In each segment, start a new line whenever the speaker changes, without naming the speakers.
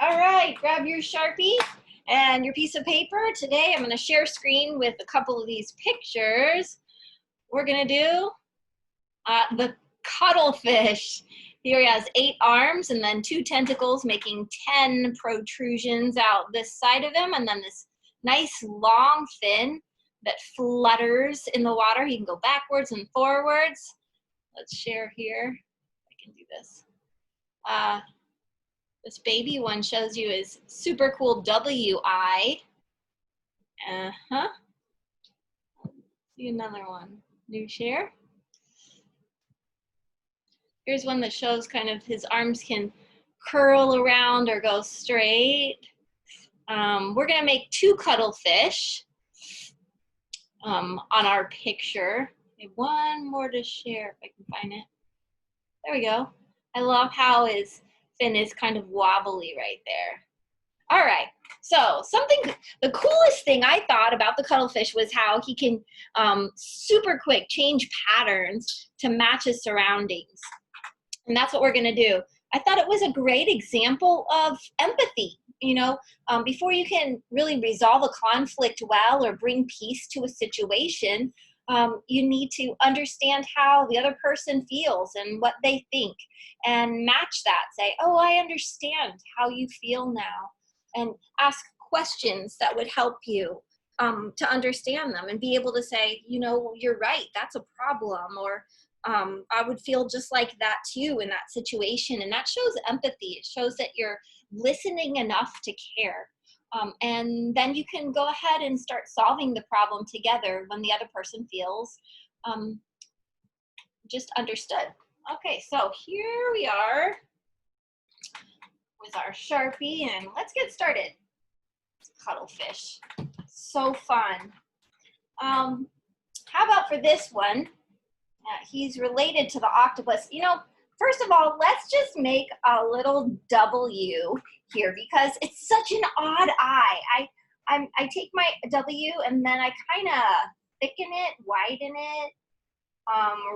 All right, grab your Sharpie and your piece of paper. Today I'm going to share screen with a couple of these pictures. We're going to do the cuttlefish. Here he has 8 arms and then 2 tentacles, making 10 protrusions out this side of him, and then this nice long fin that flutters in the water. He can go backwards and forwards. Let's share here. I can do this. This baby one shows you his super cool WI. See another one. New share. Here's one that shows kind of his arms can curl around or go straight. We're gonna make 2 cuttlefish on our picture. Okay, one more to share if I can find it. There we go. I love how his fin is kind of wobbly right there. All right, so the coolest thing I thought about the cuttlefish was how he can super quick change patterns to match his surroundings. And that's what we're gonna do. I thought it was a great example of empathy. You know, before you can really resolve a conflict well or bring peace to a situation, you need to understand how the other person feels and what they think and match that. Say, oh, I understand how you feel now, and ask questions that would help you to understand them and be able to say, you know, you're right, that's a problem, or I would feel just like that too in that situation. And that shows empathy. It shows that you're listening enough to care. And then you can go ahead and start solving the problem together when the other person feels just understood. Okay, so here we are with our Sharpie, and let's get started. Cuttlefish, so fun. How about for this one? He's related to the octopus. You know, first of all, let's just make a little W here because it's such an odd eye. I take my W and then I kind of thicken it, widen it,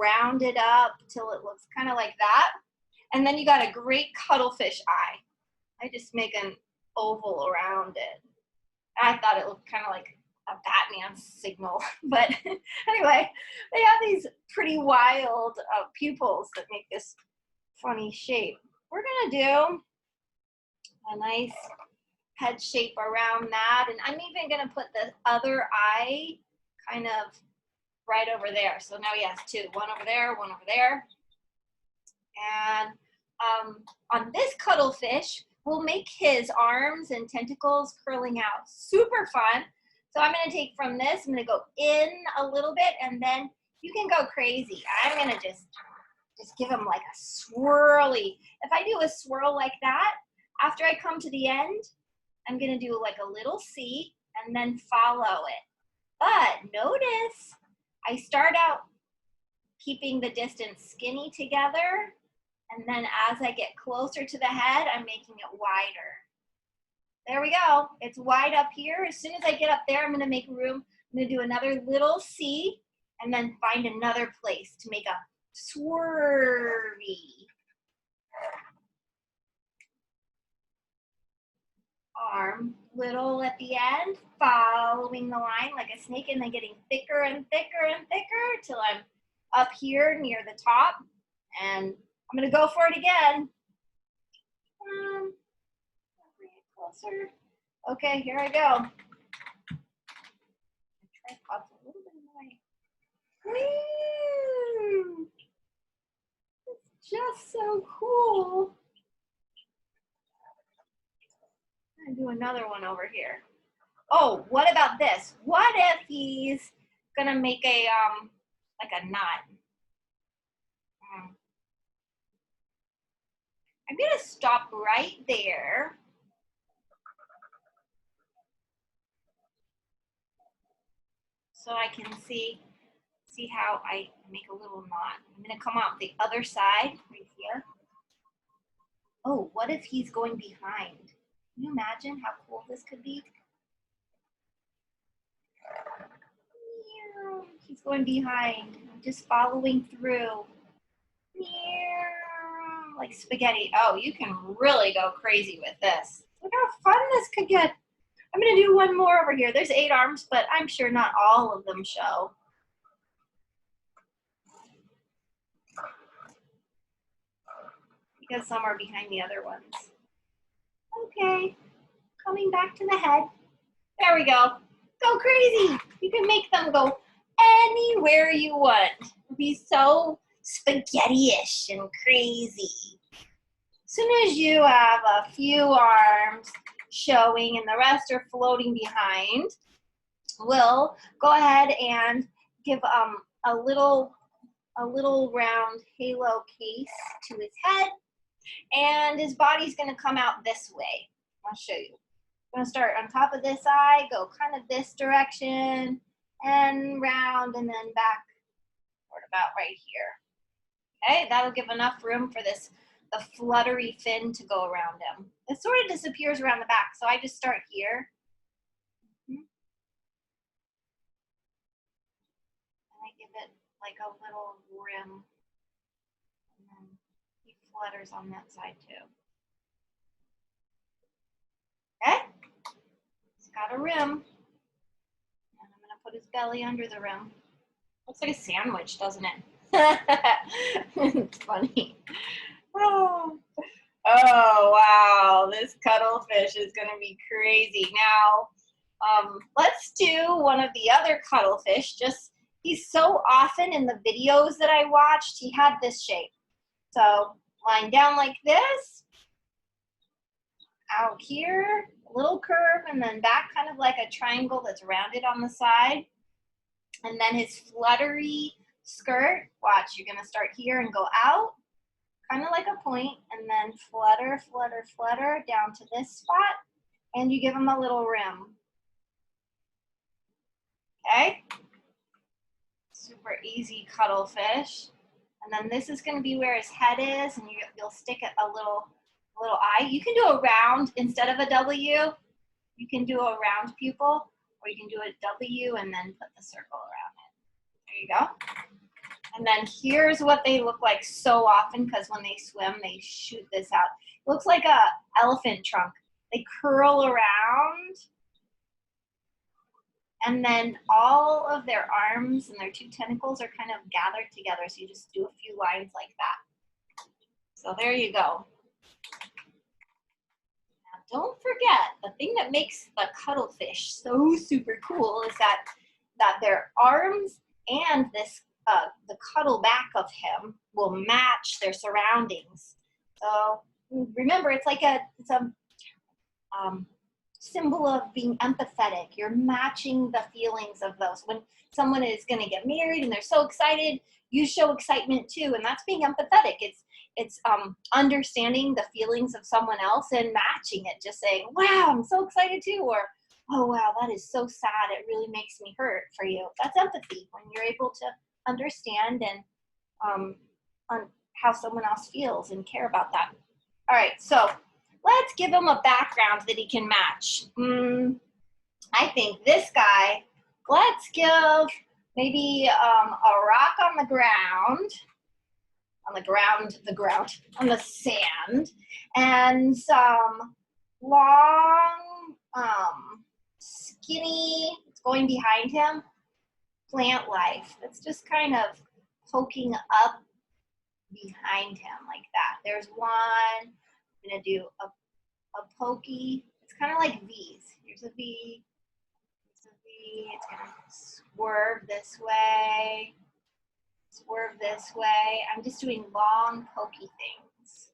round it up till it looks kind of like that. And then you got a great cuttlefish eye. I just make an oval around it. I thought it looked kind of like a Batman signal, but anyway, they have these pretty wild pupils that make this funny shape. We're gonna do a nice head shape around that, and I'm even gonna put the other eye kind of right over there. So now he has 2, one over there, one over there. And on this cuttlefish, we'll make his arms and tentacles curling out. Super fun. So I'm gonna take from this, I'm gonna go in a little bit, and then you can go crazy. I'm gonna just give him like a swirly. If I do a swirl like that, after I come to the end, I'm gonna do like a little C and then follow it. But notice, I start out keeping the distance skinny together, and then as I get closer to the head, I'm making it wider. There we go. It's wide up here. As soon as I get up there, I'm going to make room. I'm going to do another little C and then find another place to make a swervy arm. Little at the end, following the line like a snake, and then getting thicker and thicker and thicker till I'm up here near the top. And I'm going to go for it again. Closer. Okay, here I go. The tripod's a little bit in the way. Woo! It's just so cool. I'm gonna do another one over here. Oh, what about this? What if he's gonna make a like a knot? I'm gonna stop right there. So I can see how I make a little knot. I'm gonna come out the other side right here. Oh, what if he's going behind? Can you imagine how cool this could be? He's going behind. I'm just following through. Like spaghetti. Oh, you can really go crazy with this. Look how fun this could get. I'm gonna do one more over here. There's 8 arms, but I'm sure not all of them show. Because some are behind the other ones. Okay, coming back to the head. There we go. Go crazy. You can make them go anywhere you want. Be so spaghetti-ish and crazy. As soon as you have a few arms showing and the rest are floating behind, we'll go ahead and give a little round halo case to his head, and his body's going to come out this way. I'll show you. I'm going to start on top of this eye, go kind of this direction, and round, and then back toward about right here. Okay, that'll give enough room for the fluttery fin to go around him. It sort of disappears around the back, so I just start here. And I give it like a little rim, and then he flutters on that side too. Okay, he's got a rim, and I'm gonna put his belly under the rim. Looks like a sandwich, doesn't it? It's funny. Oh, wow, this cuttlefish is gonna be crazy. Now, let's do one of the other cuttlefish. He's so often in the videos that I watched, he had this shape. So lying down like this, out here, a little curve, and then back kind of like a triangle that's rounded on the side. And then his fluttery skirt, watch, you're gonna start here and go out, kind of like a point, and then flutter, flutter, flutter down to this spot, and you give him a little rim. Okay? Super easy cuttlefish. And then this is going to be where his head is, and you'll stick a little eye. You can do a round instead of a W. You can do a round pupil, or you can do a W and then put the circle around it. There you go. And then here's what they look like so often, because when they swim, they shoot this out. It looks like a elephant trunk. They curl around, and then all of their arms and their 2 tentacles are kind of gathered together. So you just do a few lines like that. So there you go. Now don't forget, the thing that makes the cuttlefish so super cool is that their arms and this the cuttle back of him will match their surroundings. So remember, it's like a symbol of being empathetic. You're matching the feelings of those. When someone is going to get married and they're so excited, you show excitement too, and that's being empathetic. It's understanding the feelings of someone else and matching it. Just saying, "Wow, I'm so excited too," or "Oh wow, that is so sad. It really makes me hurt for you." That's empathy, when you're able to understand and on how someone else feels and care about that. All right, so let's give him a background that he can match. I think this guy, let's give maybe a rock on the ground, on the sand, and some long, skinny, it's going behind him, plant life. That's just kind of poking up behind him like that. There's one. I'm going to do a pokey. It's kind of like V's. Here's a V. Here's a V. It's going to swerve this way. Swerve this way. I'm just doing long pokey things.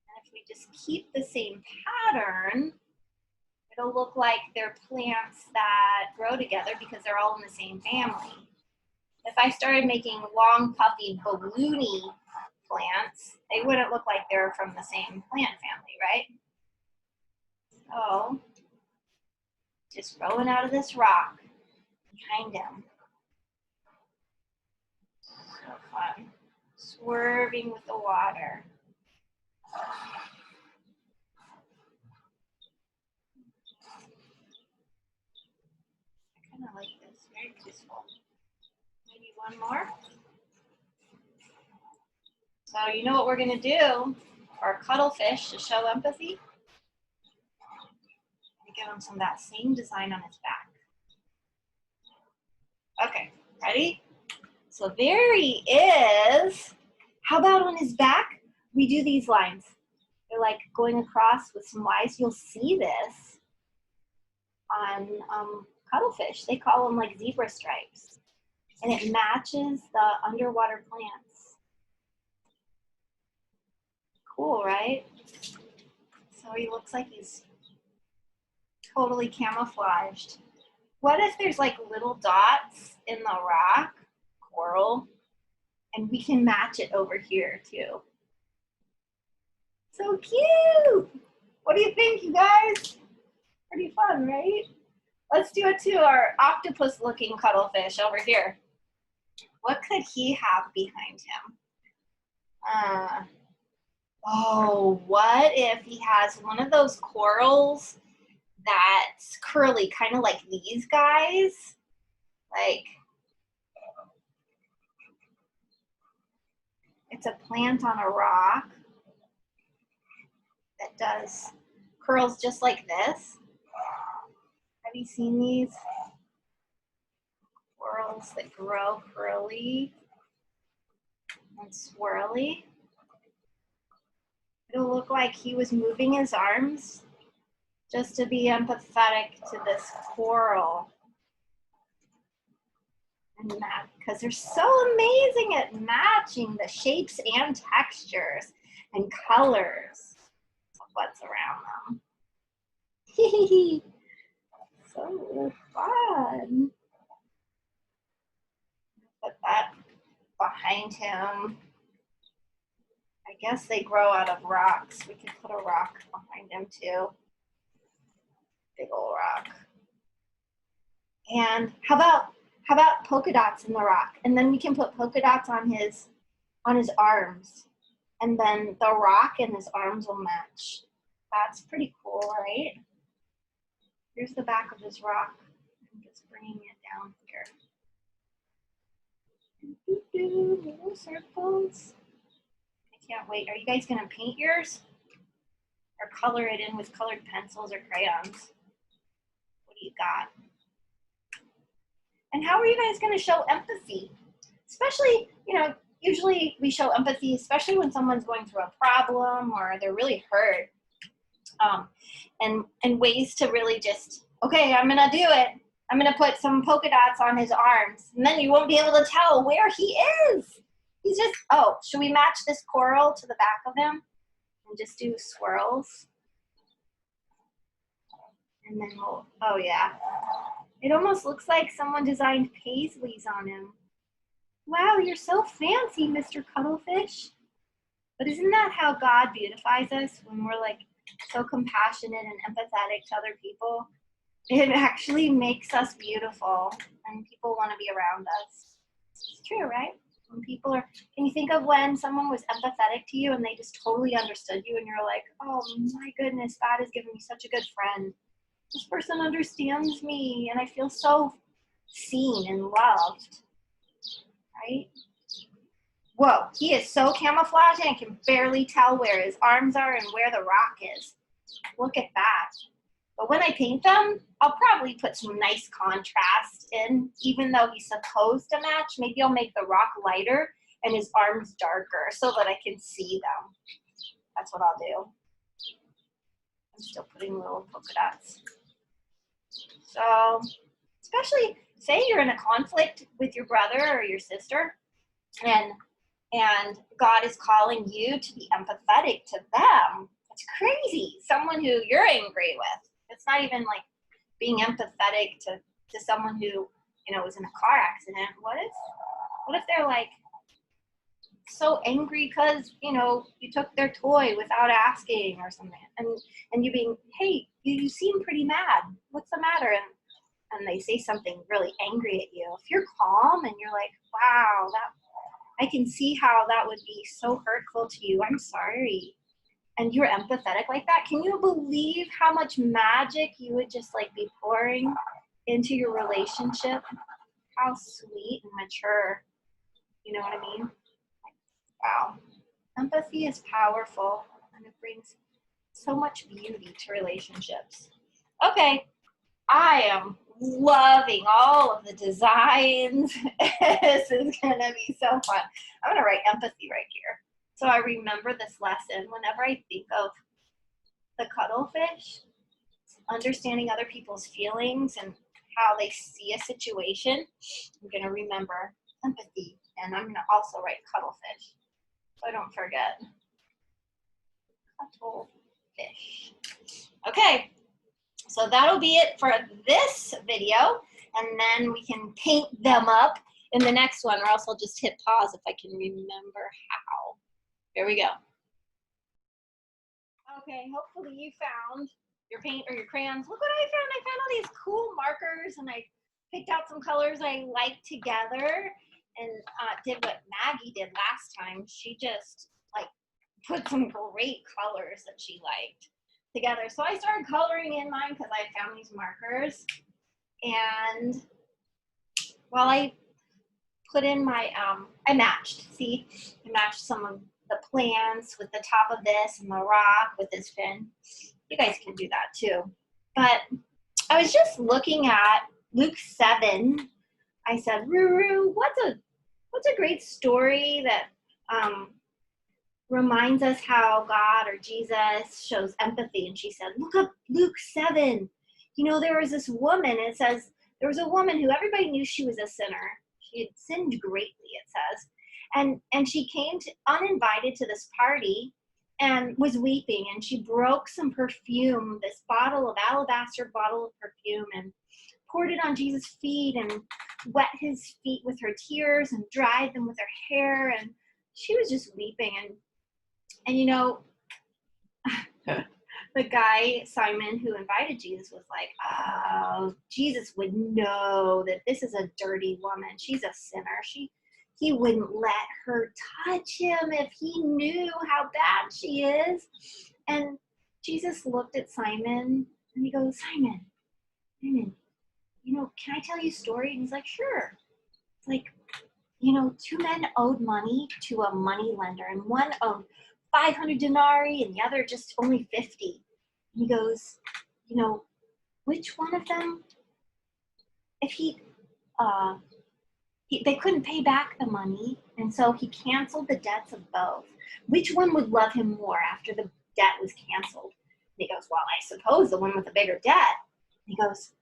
And if we just keep the same pattern, it'll look like they're plants that grow together because they're all in the same family. If I started making long, puffy, balloony plants, they wouldn't look like they're from the same plant family, right? So, just growing out of this rock behind him. So fun. Swerving with the water. I kind of like this. Very peaceful. Maybe one more. So you know what we're going to do for our cuttlefish to show empathy? Give him some of that same design on his back. Okay, ready? So there he is. How about on his back? We do these lines. They're like going across with some Y's. You'll see this on cuttlefish. They call them like zebra stripes. And it matches the underwater plants. Cool, right? So he looks like he's totally camouflaged. What if there's like little dots in the rock, coral, and we can match it over here too? So cute! What do you think, you guys? Pretty fun, right? Let's do it to our octopus-looking cuttlefish over here. What could he have behind him? Oh, what if he has one of those corals that's curly, kind of like these guys? Like, it's a plant on a rock that does curls just like this. Have you seen these corals that grow curly and swirly? It'll look like he was moving his arms just to be empathetic to this coral. And that, because they're so amazing at matching the shapes and textures and colors of what's around them. So fun. Put that behind him. I guess they grow out of rocks. We could put a rock behind him too. Big old rock. And how about polka dots in the rock? And then we can put polka dots on his arms. And then the rock and his arms will match. That's pretty cool, right? Here's the back of his rock. I'm just bringing it down here. Little circles. I can't wait. Are you guys gonna paint yours? Or color it in with colored pencils or crayons? What do you got? And how are you guys gonna show empathy? Especially, you know, usually we show empathy, especially when someone's going through a problem or they're really hurt. And ways to really just, okay, I'm gonna do it. I'm gonna put some polka dots on his arms, and then you won't be able to tell where he is. He's just, oh, should we match this coral to the back of him and just do swirls? And then we'll, oh yeah. It almost looks like someone designed paisleys on him. Wow, you're so fancy, Mr. Cuttlefish. But isn't that how God beautifies us when we're like so compassionate and empathetic to other people? It actually makes us beautiful and people want to be around us. It's true, right? When people are, can you think of when someone was empathetic to you and they just totally understood you and you're like, oh my goodness, God has given me such a good friend. This person understands me and I feel so seen and loved, right? Whoa, he is so camouflaged and I can barely tell where his arms are and where the rock is. Look at that. But when I paint them, I'll probably put some nice contrast in, even though he's supposed to match. Maybe I'll make the rock lighter and his arms darker so that I can see them. That's what I'll do. I'm still putting little polka dots. So, especially, say you're in a conflict with your brother or your sister, and God is calling you to be empathetic to them. It's crazy. Someone who you're angry with. It's not even like being empathetic to someone who, you know, was in a car accident. What if they're like so angry because, you know, you took their toy without asking or something, and you being, hey, you seem pretty mad. What's the matter? And they say something really angry at you. If you're calm and you're like, wow, I can see how that would be so hurtful to you. I'm sorry. And you're empathetic like that. Can you believe how much magic you would just like be pouring into your relationship? How sweet and mature. You know what I mean? Wow. Empathy is powerful and it brings so much beauty to relationships. Okay, I am loving all of the designs. This is gonna be so fun. I'm gonna write empathy right here. So I remember this lesson whenever I think of the cuttlefish, understanding other people's feelings and how they see a situation. I'm gonna remember empathy, and I'm gonna also write cuttlefish so I don't forget. Cuttlefish. Okay, so that'll be it for this video, and then we can paint them up in the next one, or else I'll just hit pause if I can remember how. Here we go. Okay, hopefully you found your paint or your crayons. Look what I found. I found all these cool markers, and I picked out some colors I like together, and did what Maggie did last time. She just like put some great colors that she liked together. So I started coloring in mine because I found these markers. And while I put in my, I matched, see, I matched some of the plants with the top of this and the rock with this fin. You guys can do that too. But I was just looking at Luke 7. I said, Ruru, what's a great story that reminds us how God or Jesus shows empathy? And she said, look up Luke 7. You know, there was this woman, it says, there was a woman who everybody knew she was a sinner. She had sinned greatly, it says. And she came uninvited to this party and was weeping, and she broke some perfume, this alabaster bottle of perfume, and poured it on Jesus' feet and wet his feet with her tears and dried them with her hair. And she was just weeping. And you know, the guy, Simon, who invited Jesus was like, oh, Jesus would know that this is a dirty woman. She's a sinner. He wouldn't let her touch him if he knew how bad she is. And Jesus looked at Simon and he goes, Simon, you know, can I tell you a story? And he's like, sure. It's like, you know, 2 men owed money to a money lender, and one owed 500 denarii and the other just only 50. And he goes, you know, which one of them, if they couldn't pay back the money, and so he canceled the debts of both. Which one would love him more after the debt was canceled? And he goes, well, I suppose the one with the bigger debt. And he goes,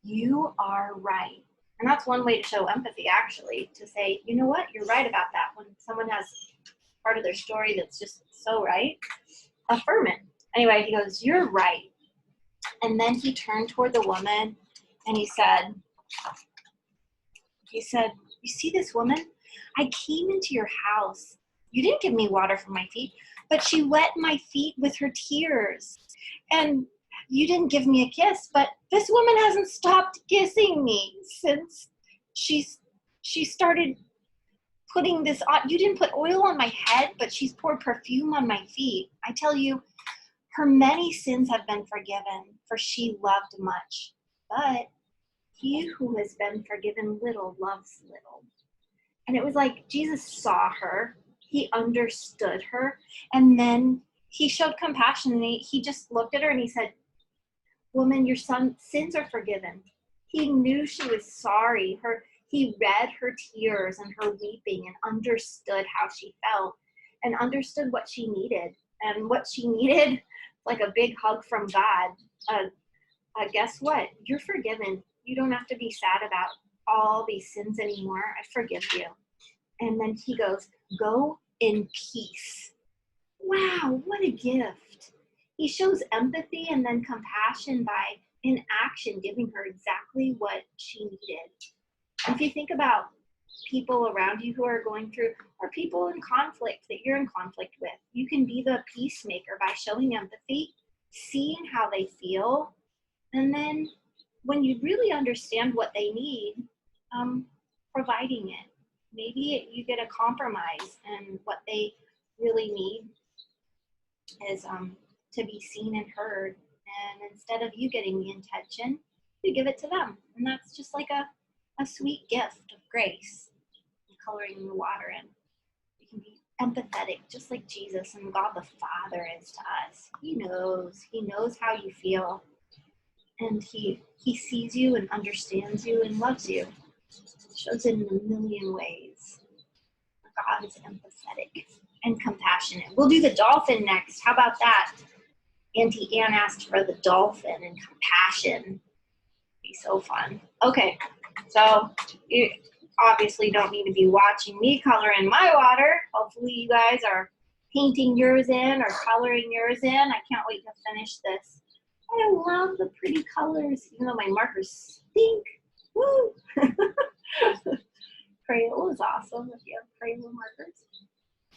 you are right. And that's one way to show empathy, actually, to say, you know what, you're right about that. When someone has part of their story that's just so right, affirm it. Anyway, he goes, you're right. And then he turned toward the woman and he said, you see this woman? I came into your house. You didn't give me water for my feet, but she wet my feet with her tears. And you didn't give me a kiss, but this woman hasn't stopped kissing me since she started putting this on. You didn't put oil on my head, but she's poured perfume on my feet. I tell you, her many sins have been forgiven, for she loved much. But he who has been forgiven little loves little. And it was like Jesus saw her, he understood her, and then he showed compassion, and he just looked at her and he said, woman, your sins are forgiven. He knew she was sorry. He read her tears and her weeping and understood how she felt and understood what she needed. And what she needed, like a big hug from God. Guess what? You're forgiven. You don't have to be sad about all these sins anymore. I forgive you. And then he goes, go in peace. Wow, what a gift. He shows empathy and then compassion by, in action, giving her exactly what she needed. If you think about people around you who are going through, or people in conflict that you're in conflict with, you can be the peacemaker by showing empathy, seeing how they feel, and then when you really understand what they need, providing it. Maybe you get a compromise, and what they really need is to be seen and heard. And instead of you getting the attention, you give it to them. And that's just like a sweet gift of grace, coloring the water in. You can be empathetic, just like Jesus and God the Father is to us. He knows how you feel. And he sees you and understands you and loves you. Shows it in a million ways. God is empathetic and compassionate. We'll do the dolphin next. How about that? Auntie Anne asked for the dolphin and compassion. Be so fun. Okay, so you obviously don't need to be watching me color in my water. Hopefully you guys are painting yours in or coloring yours in. I can't wait to finish this. I love the pretty colors, even though my markers stink. Woo! Crayola is awesome if you have Crayola markers.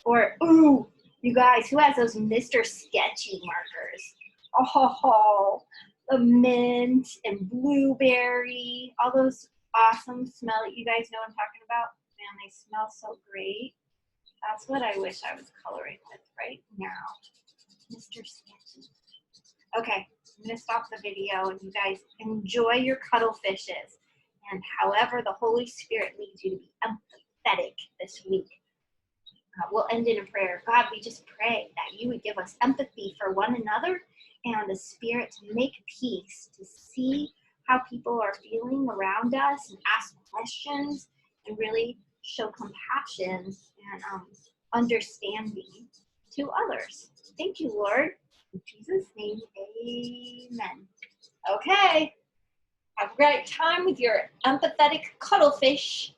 Or, ooh, you guys, who has those Mr. Sketchy markers? Oh, the mint and blueberry, all those awesome smell. You guys know what I'm talking about? Man, they smell so great. That's what I wish I was coloring with right now. Mr. Sketchy. Okay, I'm going to stop the video and you guys enjoy your cuttlefishes. And however the Holy Spirit leads you to be empathetic this week. We'll end in a prayer. God, we just pray that you would give us empathy for one another and the Spirit to make peace, to see how people are feeling around us and ask questions and really show compassion and understanding to others. Thank you, Lord. In Jesus' name, amen. Okay. Have a great time with your empathetic cuttlefish.